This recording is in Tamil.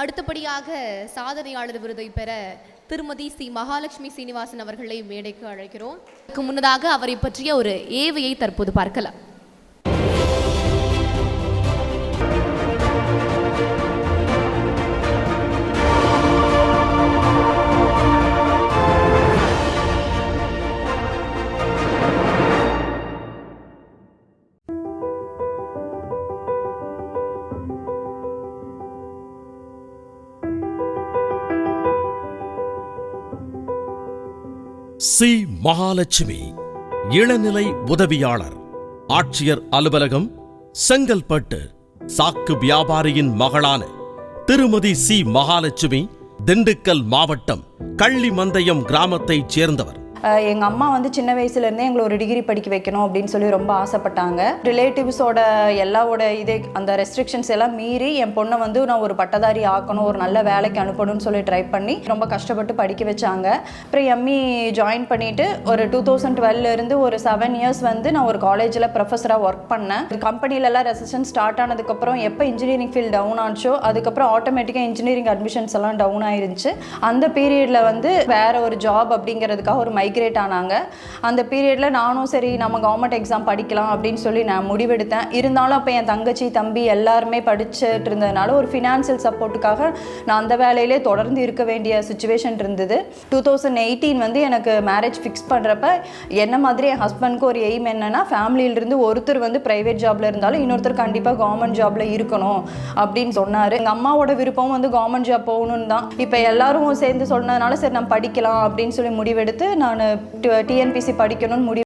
அடுத்தபடியாக சாதனையாளர் விருதை பெற திருமதி சி மகாலட்சுமி சீனிவாசன் அவர்களை மேடைக்கு அழைக்கிறோம். முன்னதாக அவரை பற்றிய ஒரு ஏவையை தற்போது பார்க்கலாம். சி மகாலட்சுமி, இளநிலை உதவியாளர், ஆட்சியர் அலுவலகம், செங்கல்பட்டு. சாக்கு வியாபாரியின் மகளான திருமதி சி மகாலட்சுமி திண்டுக்கல் மாவட்டம் கள்ளிமந்தயம் கிராமத்தைச் சேர்ந்தவர். எங்கள் அம்மா வந்து சின்ன வயசுலேருந்தே எங்களை ஒரு டிகிரி படிக்க வைக்கணும் அப்படின்னு சொல்லி ரொம்ப ஆசைப்பட்டாங்க. ரிலேட்டிவ்ஸோட எல்லாவோட அந்த ரெஸ்ட்ரிக்ஷன்ஸ் எல்லாம் மீறி என் பொண்ணை வந்து நான் ஒரு பட்டதாரி ஆக்கணும், ஒரு நல்ல வேலைக்கு அனுப்பணும்னு சொல்லி ட்ரை பண்ணி ரொம்ப கஷ்டப்பட்டு படிக்க வச்சாங்க. அப்புறம் எம்இ ஜாயின் பண்ணிவிட்டு ஒரு 2012 ஒரு 7 இயர்ஸ் வந்து நான் ஒரு காலேஜில் ப்ரொஃபஸராக ஒர்க் பண்ணேன். கம்பெனிலெல்லாம் ரெசஷன் ஸ்டார்ட் ஆனதுக்கப்புறம் எப்போ இன்ஜினியரிங் ஃபீல்டு டவுன் ஆச்சோ அதுக்கப்புறம் ஆட்டோமேட்டிக்காக இன்ஜினியரிங் அட்மிஷன்ஸ் எல்லாம் டவுன் ஆயிருந்துச்சு. அந்த பீரியடில் வந்து வேறு ஒரு ஜாப் அப்படிங்கிறதுக்காக ஒரு மைக்ரேட் ஆனாங்க. அந்த பீரியடில் நானும் சரி நம்ம கவர்மெண்ட் எக்ஸாம் படிக்கலாம் அப்படின்னு சொல்லி நான் முடிவெடுத்தேன். இருந்தாலும் அப்போ என் தங்கச்சி தம்பி எல்லாருமே படிச்சுட்டு இருந்ததுனால ஒரு ஃபினான்சியல் சப்போர்ட்டுக்காக நான் அந்த வேலையிலே தொடர்ந்து இருக்க வேண்டிய சுச்சுவேஷன் இருந்தது. 2018 வந்து எனக்கு மேரேஜ் ஃபிக்ஸ் பண்ணுறப்ப என்ன மாதிரி என் ஹஸ்பண்ட்க்கு ஒரு எய்ம் என்னென்னா, ஃபேமிலியிலிருந்து ஒருத்தர் வந்து ப்ரைவேட் ஜாபில் இருந்தாலும் இன்னொருத்தர் கண்டிப்பாக கவர்மெண்ட் ஜாபில் இருக்கணும் அப்படின்னு சொன்னார். எங்கள் அம்மாவோட விருப்பம் வந்து கவர்மெண்ட் ஜாப் போகணுன்னு தான். இப்போ எல்லாரும் சேர்ந்து சொன்னதுனால சரி நம்ம படிக்கலாம் அப்படின்னு சொல்லி முடிவெடுத்து நான் டிஎன்பிசி படிக்கணும்னு முடிவு